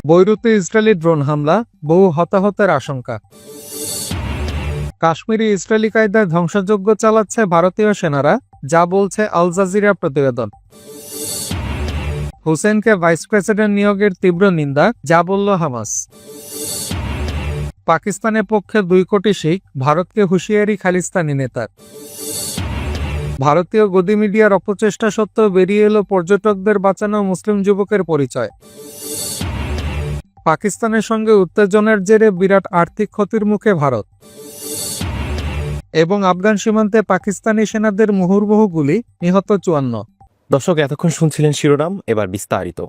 বৈরুতে Israeli drone হামলা, বহু হতাহতের আশঙ্কা। কাশ্মীরে ইসরায়েলি কায়দায় ধ্বংসযজ্ঞ চালাচ্ছে ভারতীয় সেনারা, যা বলছে আল জাজিরা প্রতিবেদন। হুসেনকে ভাইস প্রেসিডেন্ট নিয়োগের তীব্র নিন্দা, যা বলল হামাস। পাকিস্তানের পক্ষে 2 কোটি শিখ, ভারতকে হুঁশিয়ারি খালিস্তানি নেতার। ভারতীয় গদি মিডিয়ার অপচেষ্টা সত্ত্বেও বেরিয়ে এলো পর্যটকদের বাঁচানো মুসলিম যুবকের পরিচয়। পাকিস্তানের সঙ্গে উত্তেজনার জেরে বিরাট আর্থিক ক্ষতির মুখে ভারত। এবং আফগান সীমান্তে পাকিস্তানি সেনাদের মুহুর্মুহু গুলি, নিহত 54। দর্শক, এতক্ষণ শুনছিলেন শিরোনাম, এবার বিস্তারিত।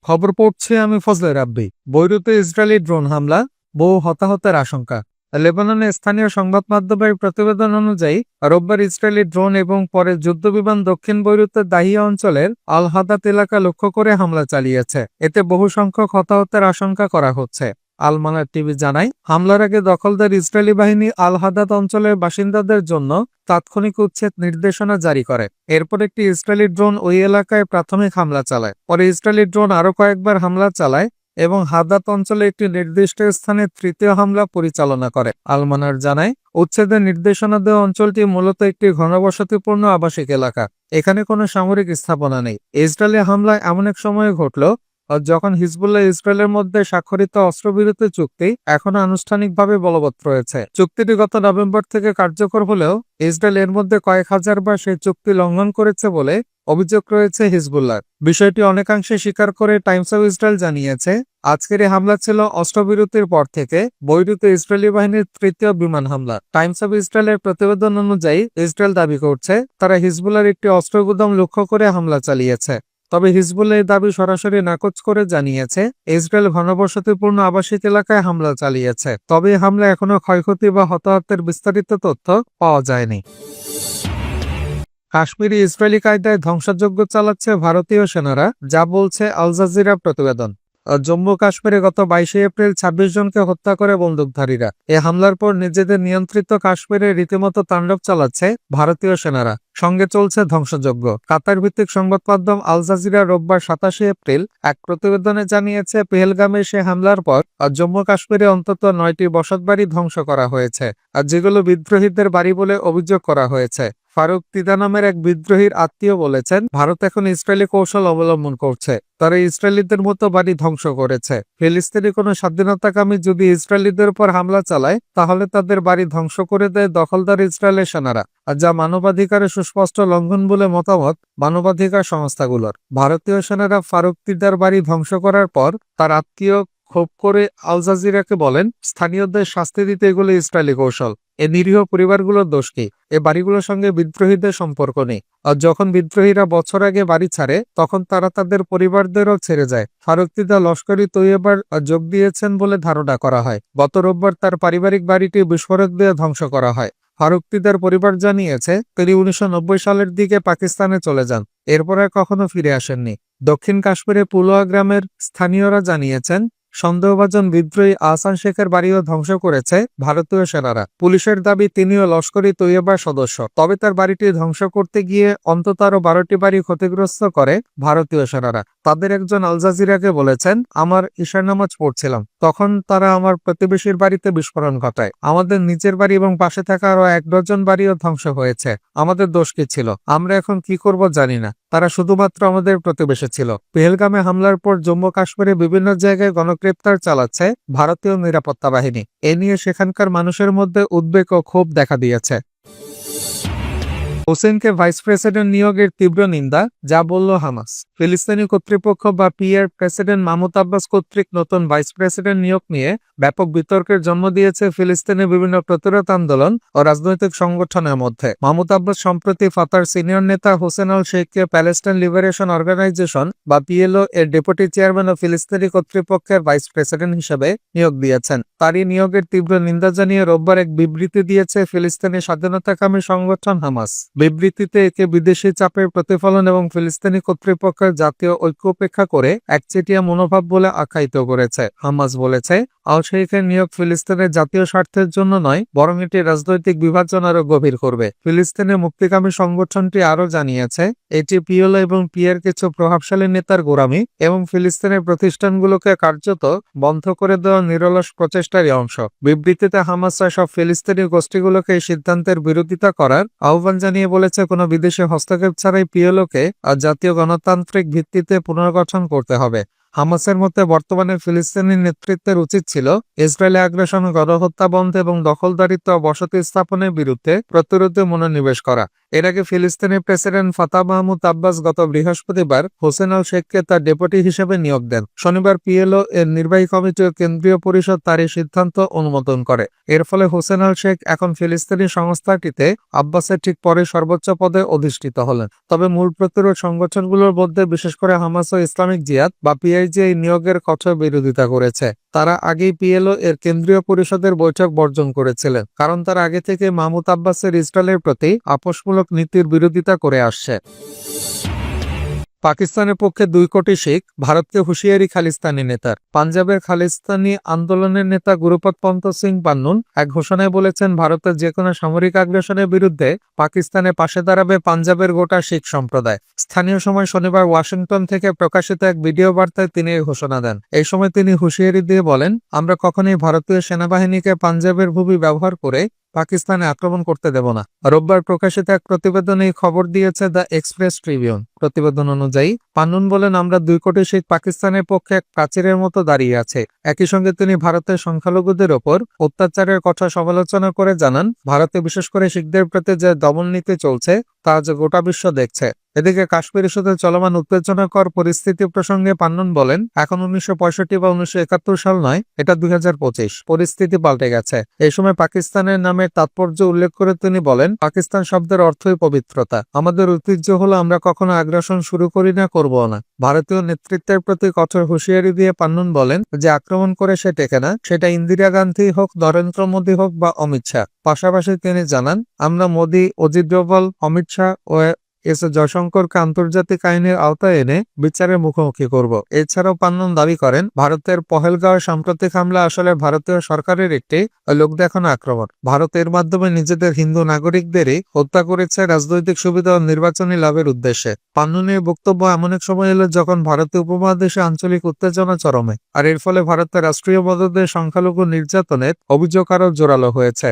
খবর পড়ছে আমি ফজলে রাব্বি। বৈরুতে ইসরায়েলি ড্রোন হামলা, বহু হতাহতের আশঙ্কা। লেবাননের স্থানীয় সংবাদ মাধ্যমের প্রতিবেদন অনুযায়ী রোববার ইসরায়েলি ড্রোন এবং পরে যুদ্ধবিমান দক্ষিণ বৈরুতের দাহিয়া অঞ্চলের আল হাদাত এলাকা লক্ষ্য করে হামলা চালিয়েছে। এতে বহু সংখ্যক হতাহতের আশঙ্কা করা হচ্ছে। আল মানার টিভি জানায়, হামলার আগে দখলদার ইসরায়েলি বাহিনী আল হাদাত অঞ্চলের বাসিন্দাদের জন্য তাৎক্ষণিক উচ্ছেদ নির্দেশনা জারি করে। এরপর একটি ইসরায়েলি ড্রোন ওই এলাকায় প্রাথমিক হামলা চালায়। পরে ইসরায়েলি ড্রোন আরও কয়েকবার হামলা চালায় এবং হাদাত অঞ্চলে একটি নির্দিষ্ট স্থানে তৃতীয় হামলা পরিচালনা করে। আল মানার জানায়, উচ্ছেদের নির্দেশনা দেওয়া অঞ্চলটি মূলত একটি ঘনবসতিপূর্ণ আবাসিক এলাকা। এখানে কোনো সামরিক স্থাপনা নেই। ইসরায়েলি হামলায় এমন এক সময় ঘটল যখন হিজবুল্লাহ ইসরায়েলের মধ্যে স্বাক্ষরিত অস্ত্রবিরতি চুক্তি এখনো আনুষ্ঠানিকভাবে বলবৎ রয়েছে। চুক্তিটি গত নভেম্বর থেকে কার্যকর হলেও ইসরায়েল এর মধ্যে কয়েক হাজার বার সেই চুক্তি লঙ্ঘন করেছে বলে অভিযোগ রয়েছে হিজবুল্লাহর। বিষয়টি অনেকাংশে স্বীকার করে টাইমস অফ ইসরায়েল জানিয়েছে, আজকের এই হামলা ছিল অস্ত্রবিরতির পর থেকে বৈরুতে ইসরায়েলি বাহিনীর তৃতীয় বিমান হামলা। টাইমস অফ ইসরায়েলের প্রতিবেদন অনুযায়ী ইসরায়েল দাবি করছে তারা হিজবুল্লাহর একটি অস্ত্রগুদাম লক্ষ্য করে হামলা চালিয়েছে। তবে হিজবুল্লাহ এই দাবি সরাসরি নাকচ করে জানিয়েছে ইসরায়েল ঘনবসতিপূর্ণ আবাসিক এলাকায় হামলা চালিয়েছে। তবে এই হামলা এখনো ক্ষয়ক্ষতি বা হতাহতের বিস্তারিত তথ্য পাওয়া যায়নি। কাশ্মীরে ইসরায়েলি কায়দায় ধ্বংসযজ্ঞ চালাচ্ছে ভারতীয় সেনারা, যা বলছে আল জাজিরা প্রতিবেদন। জম্মু কাশ্মীরে গত 22 এপ্রিল 26 জনকে হত্যা করে বন্দুকধারীরা। এ হামলার পর নিজেদের নিয়ন্ত্রিত কাশ্মীরে রীতিমতো তাণ্ডব চালাচ্ছে ভারতীয় সেনারা, সঙ্গে চলছে ধ্বংসযজ্ঞ। কাতার ভিত্তিক সংবাদ মাধ্যম আল জাজিরা রোববার 27 এপ্রিল এক প্রতিবেদনে জানিয়েছে, পেহেলগামে সে হামলার পর জম্মু কাশ্মীরে অন্তত 9টি বসতবাড়ি ধ্বংস করা হয়েছে, আর যেগুলো বিদ্রোহীদের বাড়ি বলে অভিযোগ করা হয়েছে। ফারুক তিদা নামের এক বিদ্রোহীর আত্মীয় বলেছেন, ভারত এখন ইসরায়েলি কৌশল অবলম্বন করছে। তারা ইসরায়েলিদের মতো বাড়ি ধ্বংস করেছে। ফিলিস্তিনি কোনো স্বাধীনতাকামী যদি ইসরায়েলিদের উপর হামলা চালায়, তাহলে তাদের বাড়ি ধ্বংস করে দেয় দখলদার ইসরায়েলের সেনারা, আর যা মানবাধিকারের সুস্পষ্ট লঙ্ঘন বলে মতামত মানবাধিকার সংস্থাগুলোর। ভারতীয় সেনারা ফারুক তিদার বাড়ি ধ্বংস করার পর তার আত্মীয় ক্ষোভ করে আল জাজিরাকে বলেন, স্থানীয়দের শাস্তি দিতে এগুলো ইসরায়েলি কৌশল। এ নিরীহ পরিবারগুলোর দোষ কি? এ বাড়িগুলোর সঙ্গে বিদ্রোহীদের সম্পর্ক নেই। আর যখন বিদ্রোহীরা বছর আগে বাড়ি ছাড়ে, তখন তারা তাদের পরিবারদেরও ছেড়ে যায়। ফারুক তিদা লস্করি তৈয়বার যোগ দিয়েছেন বলে ধারণা করা হয়। গত রোববার তার পারিবারিক বাড়িটি বিস্ফোরক দিয়ে ধ্বংস করা হয়। ফারুক তিদার পরিবার জানিয়েছে, তিনি 1990 সালের দিকে পাকিস্তানে চলে যান, এরপর আর কখনো ফিরে আসেননি। দক্ষিণ কাশ্মীরে পুলোয়া গ্রামের স্থানীয়রা জানিয়েছেন, সন্দেহভাজন বিদ্রোহী আহসান শেখের বাড়িও ধ্বংস করেছে ভারতীয় সেনারা। পুলিশের দাবি তিনিও লস্করি তৈয়বার সদস্য। তবে তার বাড়িটি ধ্বংস করতে গিয়ে অন্তত আরো 12টি বাড়ি ক্ষতিগ্রস্ত করে ভারতীয় সেনারা। তাদের একজন আল জাজিরাকে বলেছেন, আমার ঈশার নামাজ পড়ছিলাম, তখন তারা আমার প্রতিবেশীর বাড়িতে বিস্ফোরণ ঘটায়। আমাদের নিচের বাড়ি এবং পাশে থাকা আরো 1 ডজন বাড়িও ধ্বংস হয়েছে। আমাদের দোষ কি ছিল? আমরা এখন কি করব জানি না। তারা শুধুমাত্র আমাদের প্রতিবেশী ছিল। পেহেলগামে হামলার পর জম্মু কাশ্মীরে বিভিন্ন জায়গায় গণগ্রেপ্তার চালাচ্ছে ভারতীয় নিরাপত্তা বাহিনী। এ নিয়ে সেখানকার মানুষের মধ্যে উদ্বেগ ও ক্ষোভ দেখা দিয়েছে। হুসেনকে ভাইস প্রেসিডেন্ট নিয়োগের তীব্র নিন্দা, যা বলল হামাস। ফিলিস্তিনি কর্তৃপক্ষ বা পিএর প্রেসিডেন্ট মাহমুদ আব্বাস কর্তৃক নতুন ভাইস প্রেসিডেন্ট নিয়োগ নিয়ে ব্যাপক বিতর্কের জন্ম দিয়েছে ফিলিস্তিনের বিভিন্ন প্রতিরোধ আন্দোলন ও রাজনৈতিক সংগঠনের মধ্যে। মাহমুদ আব্বাস সম্প্রতি ফাতার সিনিয়র নেতা হোসেন আল শেখকে প্যালেস্টাইন লিবারেশন অর্গানাইজেশন বা পিএলও এর ডেপুটি চেয়ারম্যান ও ফিলিস্তিনি কর্তৃপক্ষের ভাইস প্রেসিডেন্ট হিসেবে নিয়োগ দিয়েছেন। তারই নিয়োগের তীব্র নিন্দা জানিয়ে রোববার এক বিবৃতি দিয়েছে ফিলিস্তিনি স্বাধীনতাকামী সংগঠন হামাস। বিবৃতিতে একে বিদেশি চাপের প্রতিফলন এবং ফিলিস্তিনি কর্তৃপক্ষের জাতীয় ঐক্য উপেক্ষা করে একচেটিয়া মনোভাব বলে আখ্যায়িত করেছে। হামাস বলেছে, আল শেইখের নিয়োগ ফিলিস্তিনের জাতীয় স্বার্থের জন্য নয়, বরং এটি রাজনৈতিক বিভাজন আরও গভীর করবে। ফিলিস্তিনের মুক্তিকামী সংগঠনটি আরও জানিয়েছে, এটি পিএলও এবং পিএর কিছু প্রভাবশালী নেতার গোঁড়ামি এবং ফিলিস্তিনের প্রতিষ্ঠানগুলোকে কার্যত বন্ধ করে দেওয়া নিরলস প্রচেষ্টারই অংশ। বিবৃতিতে হামাস সব ফিলিস্তিনি গোষ্ঠীগুলোকে এই সিদ্ধান্তের বিরোধিতা করার আহ্বান জানিয়ে বলেছে, কোনো বিদেশি হস্তক্ষেপ ছাড়াই পিএলওকে জাতীয় গণতান্ত্রিক ভিত্তিতে পুনর্গঠন করতে হবে। হামাসের মতে বর্তমানে ফিলিস্তিনি নেতৃত্বের উচিত ছিল ইসরায়েলি আগ্রাসন, গণহত্যা বন্ধ এবং দখলদারিত্ব ও বসতি স্থাপনের বিরুদ্ধে প্রতিরোধে মনোনিবেশ করা। এর আগে ফিলিস্তিনি প্রেসিডেন্ট ফাতাহ মাহমুদ আব্বাস গত বৃহস্পতিবার হোসেন আল শেখকে তার ডেপুটি হিসেবে নিয়োগ দেন। শনিবার পিএলও এর নির্বাহী কমিটি ও কেন্দ্রীয় পরিষদ তার এই সিদ্ধান্ত অনুমোদন করে। এর ফলে হোসেন আল শেখ এখন ফিলিস্তিনি সংস্থাটিতে আব্বাসের ঠিক পরে সর্বোচ্চ পদে অধিষ্ঠিত হলেন। তবে মূল প্রতিরোধ সংগঠনগুলোর মধ্যে বিশেষ করে হামাস ও ইসলামিক জিহাদ বা পিআইজি এই নিয়োগের কঠোর বিরোধিতা করেছে। তারা আগেই পিএলও এর কেন্দ্রীয় পরিষদের বৈঠক বর্জন করেছিলেন, কারণ তারা আগে থেকে মাহমুদ আব্বাসের ইসরায়েলের প্রতি আপোষমূলক নীতির বিরোধিতা করে আসছে। পাকিস্তানের পক্ষে 2 কোটি শিখ, ভারতকে হুঁশিয়ারি খালিস্তানি নেতার। পাঞ্জাবের খালিস্তানি আন্দোলনের নেতা গুরুপত পন্ত সিং পান্নুন এক ঘোষণায় বলেছেন, ভারতের যে কোনো সামরিক আগ্রাসনের বিরুদ্ধে পাকিস্তানের পাশে দাঁড়াবে পাঞ্জাবের গোটা শিখ সম্প্রদায়। স্থানীয় সময় শনিবার ওয়াশিংটন থেকে প্রকাশিত এক ভিডিও বার্তায় তিনি এই ঘোষণা দেন। এই সময় তিনি হুঁশিয়ারি দিয়ে বলেন, আমরা কখনোই ভারতীয় সেনাবাহিনীকে পাঞ্জাবের ভূমি ব্যবহার করে পাকিস্তানে আক্রমণ করতে দেব না। রোববার প্রকাশিত এক প্রতিবেদনে এই খবর দিয়েছে দ্য এক্সপ্রেস ট্রিবিউন। প্রতিবেদন অনুযায়ী পান্নুন বলেন, আমরা 2 কোটি শিখ পাকিস্তানের পক্ষে এক প্রাচীরের মতো দাঁড়িয়ে আছে। একই সঙ্গে তিনি ভারতের সংখ্যালঘুদের ওপর অত্যাচারের কথা সমালোচনা করে জানান, ভারতে বিশেষ করে শিখদের প্রতি যে দমন নীতি চলছে তা আজ গোটা বিশ্ব দেখছে। এদিকে কাশ্মীর ইস্যুতে চলমান উত্তেজনাকর পরিস্থিতি প্রসঙ্গে পান্নুন বলেন, এখন 1965 বা 1971 সাল নয়, এটা 2025। পরিস্থিতি পাল্টে গেছে। এই সময় পাকিস্তানের নামের তাৎপর্য উল্লেখ করে তিনি বলেন, পাকিস্তান শব্দের অর্থই পবিত্রতা। আমাদের ঐতিহ্য হলো আমরা কখনো আগ্রাসন শুরু করি না, করবো না। ভারতীয় নেতৃত্বের প্রতি কঠোর হুঁশিয়ারি দিয়ে পান্নুন বলেন, যে আক্রমণ করে সে টেকে না, সেটা ইন্দিরা গান্ধী হোক, নরেন্দ্র মোদী হোক বা অমিত শাহ। পাশাপাশি তিনি জানান, আমরা মোদী, অজিত ডোভাল, অমিত শাহ ও এস জয়শঙ্করকে আন্তর্জাতিক আইনের আওতায় এনে বিচারের মুখোমুখি করব। এছাড়াও পান্নুন দাবি করেন, ভারতের পহেলগাঁওয়ের সাম্প্রতিক হামলা আসলে ভারতীয় সরকারের একটি লোকদেখানো আক্রমণ। ভারত এর মাধ্যমে নিজেদের হিন্দু নাগরিকদেরই হত্যা করেছে রাজনৈতিক সুবিধা ও নির্বাচনী লাভের উদ্দেশ্যে। পান্নুনের বক্তব্য এমন এক সময় এলো যখন ভারতীয় উপমহাদেশে আঞ্চলিক উত্তেজনা চরমে, আর এর ফলে ভারতের রাষ্ট্রীয় মদদের সংখ্যালঘু নির্যাতনের অভিযোগ আরও জোরালো হয়েছে।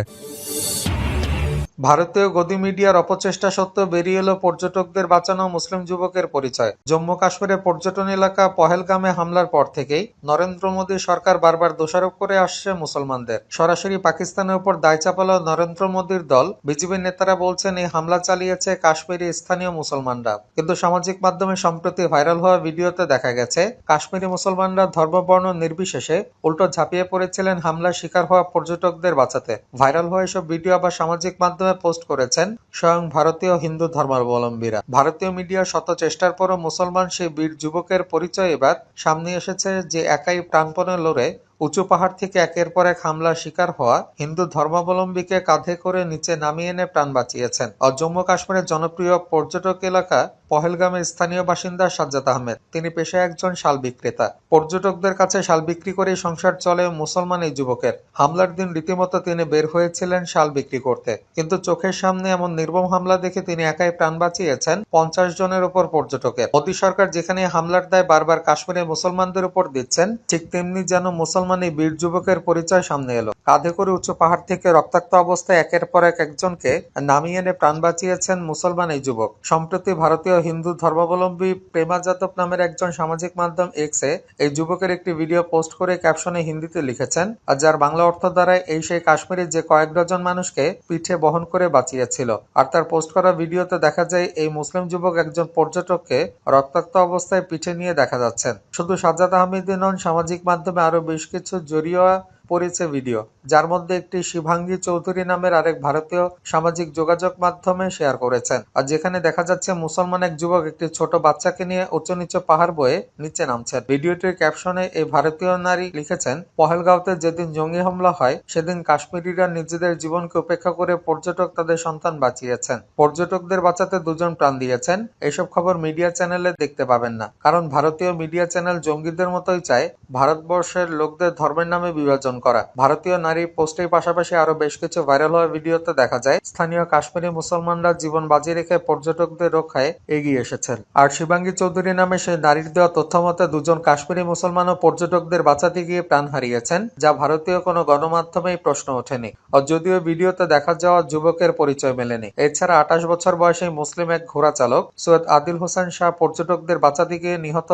ভারতীয় গদি মিডিয়ার অপচেষ্টা সত্ত্বেও বেরিয়ে এলো পর্যটকদের বাঁচানো মুসলিম যুবকের পরিচয়। জম্মু কাশ্মীরের পর্যটন এলাকা পহেলগামে হামলার পর থেকেই নরেন্দ্র মোদী সরকার বারবার দোষারোপ করে আসছে মুসলমানদের। সরাসরি পাকিস্তানের উপর দায় চাপালো নরেন্দ্র মোদীর দল। বিজেপির নেতারা বলছেন, এই হামলা চালিয়েছে কাশ্মীরি স্থানীয় মুসলমানরা। কিন্তু সামাজিক মাধ্যমে সম্প্রতি ভাইরাল হওয়া ভিডিওতে দেখা গেছে, কাশ্মীরি মুসলমানরা ধর্মবর্ণ নির্বিশেষে উল্টো ঝাঁপিয়ে পড়েছিলেন হামলার শিকার হওয়া পর্যটকদের বাঁচাতে। ভাইরাল হওয়া এসব ভিডিও আবার সামাজিক মাধ্যমে পোস্ট করেছেন স্বয়ং ভারতীয় হিন্দু ধর্মাবলম্বীরা। ভারতীয় মিডিয়ার শত চেষ্টার পরও মুসলমান সেই বীর যুবকের পরিচয় এবার সামনে এসেছে, যে একাই প্রাণপণে লড়ে উঁচু পাহাড় থেকে একের পর এক হামলার শিকার হওয়া হিন্দু ধর্মাবলম্বীকে কাঁধে করে নিচে নামিয়ে এনে প্রাণ বাঁচিয়েছেন। আর জম্মু কাশ্মীরের জনপ্রিয় পর্যটক এলাকা পহেলগামের স্থানীয় বাসিন্দা সাজ্জাদ আহমেদ। তিনি পেশায় একজন শাল বিক্রেতা। পর্যটকদের কাছে শাল বিক্রি করেই সংসার চলে মুসলমান এই যুবকের। হামলার দিন রীতিমতো তিনি বের হয়েছিলেন শাল বিক্রি করতে, কিন্তু চোখের সামনে এমন নির্মম হামলা দেখে তিনি একাই প্রাণ বাঁচিয়েছেন 50 জনের উপর পর্যটকের। মোদী সরকার যেখানে হামলার দায় বারবার কাশ্মীরের মুসলমানদের উপর দিচ্ছেন, ঠিক তেমনি যেন মুসলমান এই বীর যুবকের পরিচয় সামনে এলো। কাঁধে করে উঁচু পাহাড় থেকে রক্তাক্ত অবস্থায় একের পর এক একজনকে নামিয়ে এনে প্রাণ বাঁচিয়েছেন মুসলমান এই যুবক। সম্প্রতি ভারতীয় হিন্দু ধর্মাবলম্বী প্রেমা যাদব নামের একজন সামাজিক মাধ্যম এক্সে এই যুবকের একটি ভিডিও পোস্ট করে ক্যাপশনে হিন্দিতে লিখেছেন, আর যার বাংলা অর্থ দ্বারায় এই সেই কাশ্মীরের যে কয়েক ডজন মানুষকে পিঠে বহন করে বাঁচিয়েছিল। আর তার পোস্ট করা ভিডিওতে দেখা যায় এই মুসলিম যুবক একজন পর্যটককে রক্তাক্ত অবস্থায় পিঠে নিয়ে দেখা যাচ্ছেন। শুধু সাজ্জাদ আহমেদই নন, সামাজিক মাধ্যমে আরো বেশ কিছু জড়িয়ে পড়েছে ভিডিও, যার মধ্যে একটি শিভাঙ্গী চৌধুরী নামের আরেক ভারতীয় সামাজিক যোগাযোগ মাধ্যমে শেয়ার করেছেন, আর যেখানে দেখা যাচ্ছে মুসলমান এক যুবক একটি ছোট বাচ্চাকে নিয়ে উঁচু নিচু পাহাড় বয়ে নিচে নামছেন। ভিডিওটির ক্যাপশনে এই ভারতীয় নারী লিখেছেন, পহেলগাঁওতে যেদিন জঙ্গি হামলা হয় সেদিন কাশ্মীরিরা নিজেদের জীবনকে উপেক্ষা করে পর্যটক তাদের সন্তান বাঁচিয়েছেন। পর্যটকদের বাঁচাতে দুজন প্রাণ দিয়েছেন। এসব খবর মিডিয়া চ্যানেলে দেখতে পাবেন না, কারণ ভারতীয় মিডিয়া চ্যানেল জঙ্গিদের মতোই চায় ভারতবর্ষের লোকদের ধর্মের নামে বিভাজন করা। ভারতীয় নারীর পোস্টের পাশাপাশি আরো বেশ কিছু ভাইরাল হওয়া ভিডিওতে দেখা যায় স্থানীয় কাশ্মীরি মুসলমানরা জীবন বাজি রেখে পর্যটকদের রক্ষায় এগিয়ে এসেছেন। আর শিবাঙ্গী চৌধুরী নামে সেই নারীর দেওয়া তথ্য মতে দুজন কাশ্মীরি মুসলমানও পর্যটকদের বাঁচাতে গিয়ে প্রাণ হারিয়েছেন, যা ভারতীয় কোনো গণমাধ্যমেই প্রশ্ন ওঠেনি। আর যদিও ভিডিওতে দেখা যাওয়া যুবকের পরিচয় মেলেনি। এছাড়া 28 বছর বয়সী মুসলিম এক ঘোড়া চালক সৈয়দ আদিল হোসেন শাহ পর্যটকদের বাঁচাতে গিয়ে নিহত